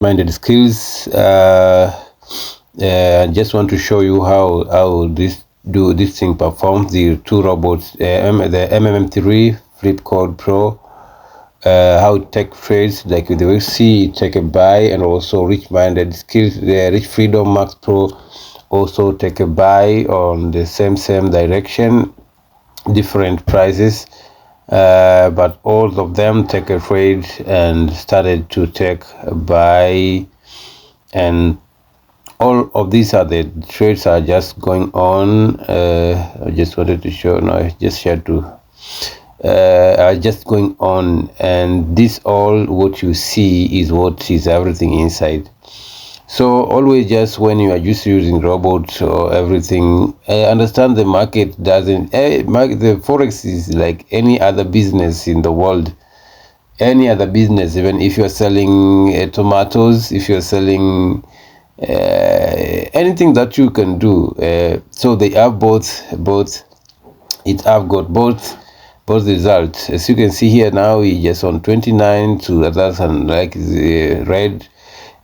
Richminded Skills. I just want to show you how this thing performs. The two robots, the MM3 FlipCode Pro, how it take trades, like you will see, take a buy, and also Richminded Skills, the RichFreedom Max Pro, also take a buy on the same direction, different prices, but all of them take a trade and started to take a buy, and all of these are the trades are just going on. I just wanted to show, no, I just shared to are just going on, and this all what you see is what is everything inside. So always, just when you are just using robots or everything, understand the market doesn't, the Forex is like any other business in the world. Any other business, even if you're selling tomatoes, if you're selling anything that you can do, so they have both it have got both results. As you can see here now, we just on 29 to others, and like the red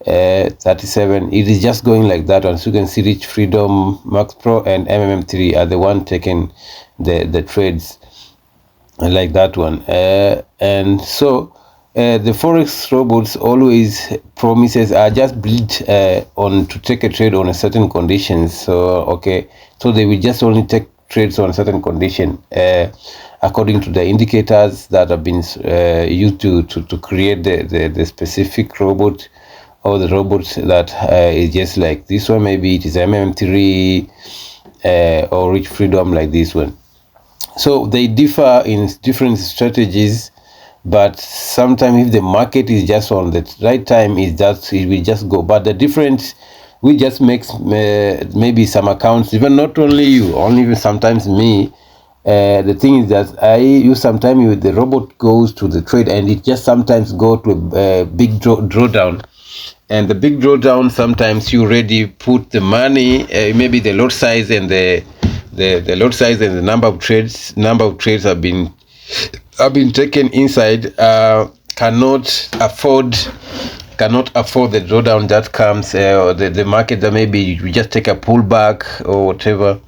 37, it is just going like that. And so you can see RichFreedom Max Pro and MM3 are the one taking the trades like that one. And so the Forex robots always promises are just built on to take a trade on a certain conditions. So okay, so they will just only take trades on a certain condition according to the indicators that have been used to create the specific robot, or the robots that is just like this one. Maybe it is MM3 or RichFreedom like this one. So they differ in different strategies, but sometimes if the market is just on the right time, is that it will just go. But the difference, we just makes maybe some accounts, even not only you, only even sometimes me. The thing is that I use sometimes the robot goes to the trade, and it just sometimes go to a big drawdown. And the big drawdown, sometimes you already put the money, maybe the lot size and the lot size and the number of trades have been taken inside, cannot afford the drawdown that comes, or the market that maybe we just take a pullback or whatever.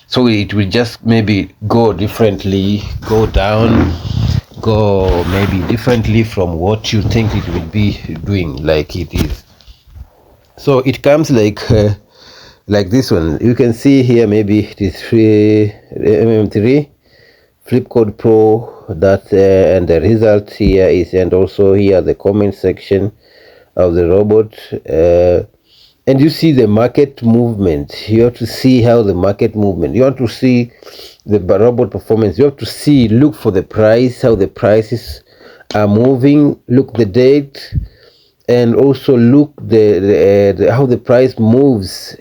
So it will just maybe go differently, go down, go maybe differently from what you think it will be doing, like it is. So it comes like this one. You can see here, maybe it is MM3 FlipCode Pro, that and the result here is, and also here the comment section of the robot, and you see the market movement. You have to see how the market movement, you want to see the robot performance, you have to see, look for the price, how the prices are moving, look the date, and also look how the price moves,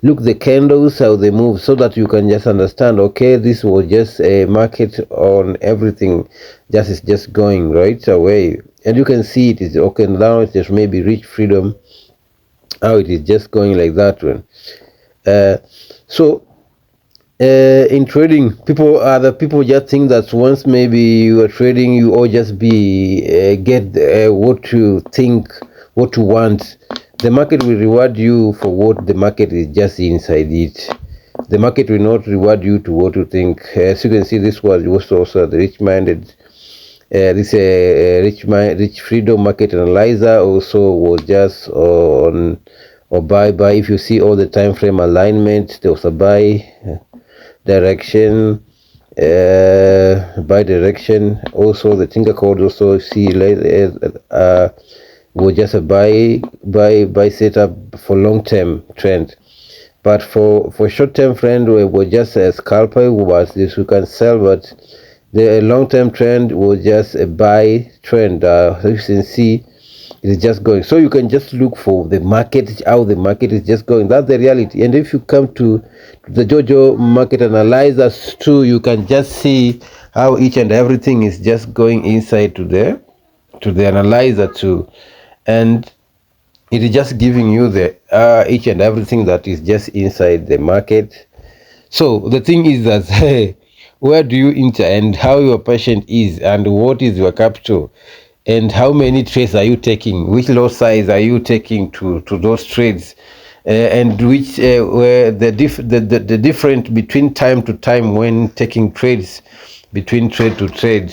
look the candles, how they move, so that you can just understand, okay, this was just a market on everything, is just going right away. And you can see it is okay. Now it is maybe RichFreedom, how it is just going like that one. So in trading, other people just think that once maybe you are trading, you all just be get what you think, what you want. The market will reward you for what the market is just inside it. The market will not reward you to what you think. As you can see, this was also the Richminded. This RichFreedom Market Analyzer also was just on or buy. If you see all the time frame alignment, there was a buy direction, buy direction. Also the Tinker code also see was just a buy setup for long-term trend. But for short-term trend, we was just a scalper, was this you can sell, but the long-term trend was just a buy trend. As you can see, it is just going. So you can just look for the market, how the market is just going. That's the reality. And if you come to the Jojo Market Analyzer too, you can just see how each and everything is just going inside to the analyzer too, and it is just giving you the each and everything that is just inside the market. So the thing is that hey, where do you enter, and how your patient is, and what is your capital, and how many trades are you taking, which lot size are you taking to those trades, and which where the difference between time to time when taking trades, between trade to trade.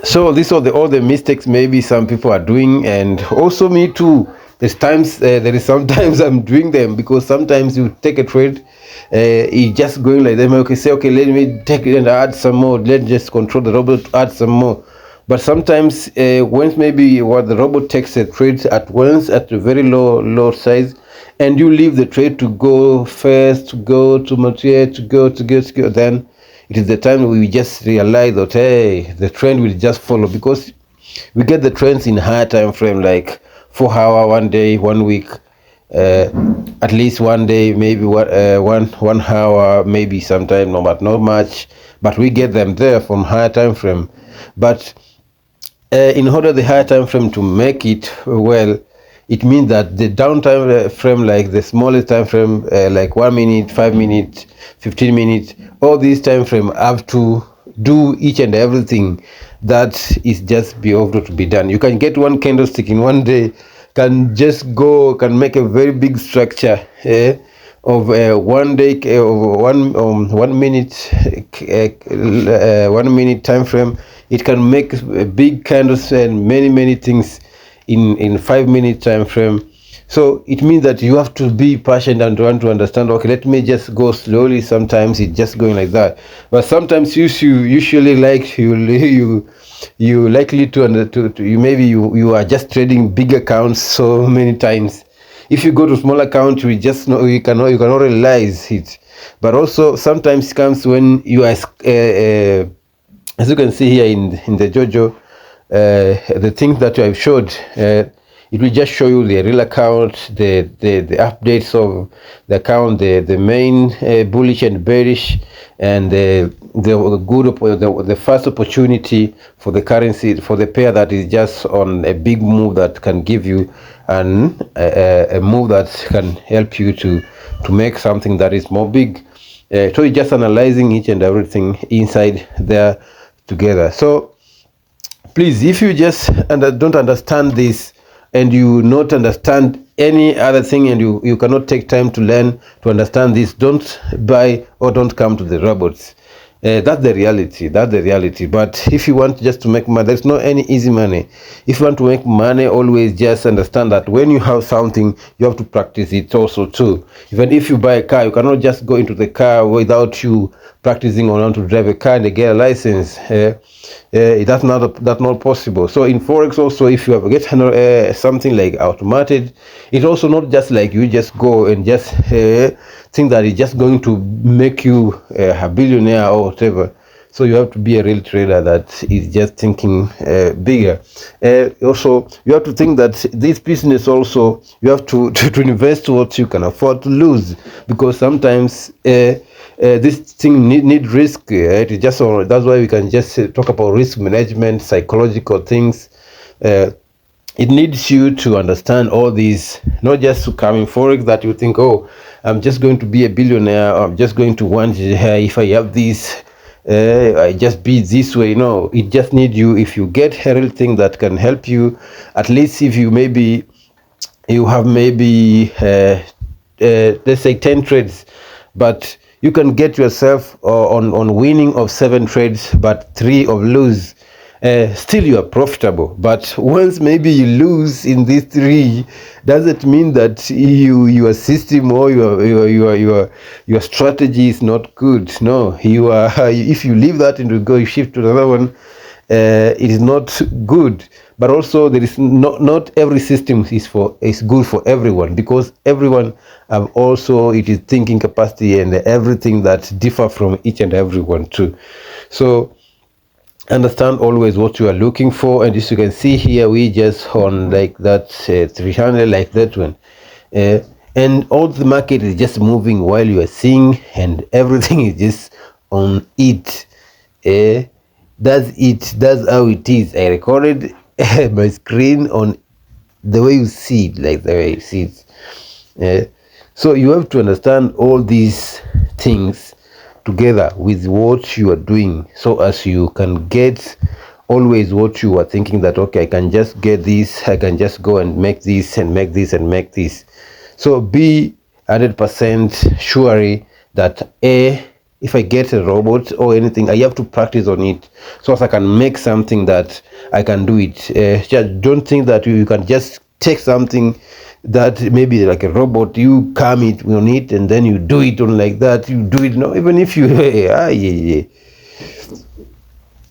So these are all the mistakes maybe some people are doing, and also me too. There is sometimes I'm doing them, because sometimes you take a trade, you just going like them. Okay, say okay, let me take it and add some more. Let's just control the robot to add some more. But sometimes once maybe what the robot takes a trade at once at a very low size, and you leave the trade to go first, to go to material, to go, then it is the time we just realize that hey, the trend will just follow, because we get the trends in higher time frame, like 4 hour, 1 day, 1 week, at least 1 day, maybe one hour, maybe sometime, no, but not much, but we get them there from higher time frame. But in order the higher time frame to make it well, it means that the downtime frame, like the smallest time frame, like 1 minute, 5 minutes, 15 minutes, all these time frame have to do each and everything that is just be able to be done. You can get one candlestick in 1 day, can make a very big structure of 1 day, of 1 minute, 1 minute time frame. It can make a big candles and many things in 5 minute time frame. So it means that you have to be patient and want to understand, okay, let me just go slowly. Sometimes it's just going like that, but sometimes you usually like you likely to you maybe you are just trading big accounts so many times. If you go to small account, you just know you cannot realize it. But also sometimes it comes when you are as you can see here in the Jojo, the things that I showed, it will just show you the real account, the updates of the account, the main bullish and bearish, and the first opportunity for the currency, for the pair that is just on a big move that can give you a move that can help you to make something that is more big. So you're just analyzing each and everything inside there together. So please, if you just don't understand this, and you not understand any other thing, and you cannot take time to learn to understand this, don't buy or don't come to the robots. That's the reality. But if you want just to make money, there's no any easy money. If you want to make money, always just understand that when you have something, you have to practice it also too. Even if you buy a car, you cannot just go into the car without you practicing on how to drive a car and get a license. That's not possible. So in Forex also, if you have get something like automated, it's also not just like you just go and just think that it's just going to make you a billionaire or whatever. So you have to be a real trader that is just thinking bigger. Also, you have to think that this business also, you have to invest what you can afford to lose, because sometimes this thing need risk. It is just that's why we can just talk about risk management, psychological things. It needs you to understand all these, not just to come in Forex that you think, oh, I'm just going to be a billionaire, or I'm just going to want, if I have this, I just be this way. No, it just need you. If you get a real thing that can help you, at least if you have maybe let's say 10 trades, but you can get yourself on winning of 7 trades, but 3 of lose. Still you are profitable. But once maybe you lose in these 3, doesn't mean that your system or your strategy is not good. No, you are. If you leave that and you shift to another one, it is not good. But also there is not every system is good for everyone, because everyone have also it is thinking capacity and everything that differ from each and everyone too. So understand always what you are looking for. And as you can see here, we just on like that 300, like that one, and all the market is just moving while you are seeing, and everything is just on it. That's how it is. I recorded my screen on the way you see it, like the way you see it. So you have to understand all these things together with what you are doing, so as you can get always what you are thinking, that okay, I can just get this, I can just go and make this and make this and make this. So be 100% sure that if I get a robot or anything, I have to practice on it so as I can make something that I can do it. Just don't think that you can just take something that maybe like a robot, you come it on it and then you do it on like that. You do it, no, even if you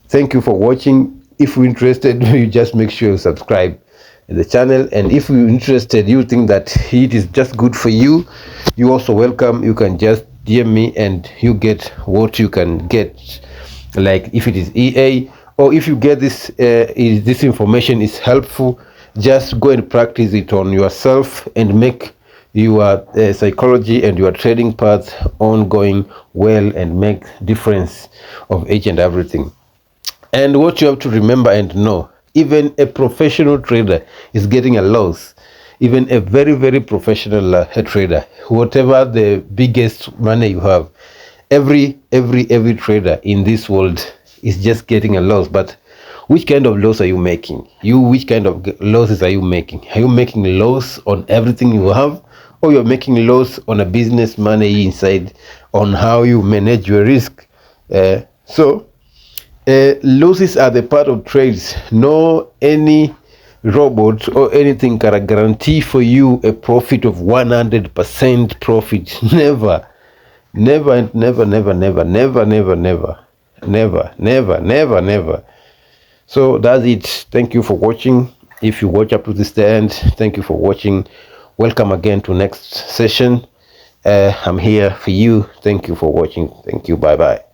Thank you for watching. If you're interested, you just make sure you subscribe to the channel, and if you're interested, you think that it is just good for you, you also welcome. You can just DM me and you get what you can get, like if it is EA, or if you get this this information is helpful, just go and practice it on yourself and make your psychology and your trading path ongoing well, and make difference of each and everything. And what you have to remember and know, even a professional trader is getting a loss. Even a very, very professional trader, whatever the biggest money you have, every trader in this world is just getting a loss. But which kind of loss are you making? Which kind of losses are you making? Are you making a loss on everything you have, or you're making a loss on a business money inside, on how you manage your risk? Losses are the part of trades. No any robot or anything can guarantee for you a profit of 100% profit. Never, never, never, never, never, never, never, never, never, never, never, never. So that's it. Thank you for watching. If you watch up to this end, thank you for watching. Welcome again to next session. I'm here for you. Thank you for watching. Thank you. Bye bye.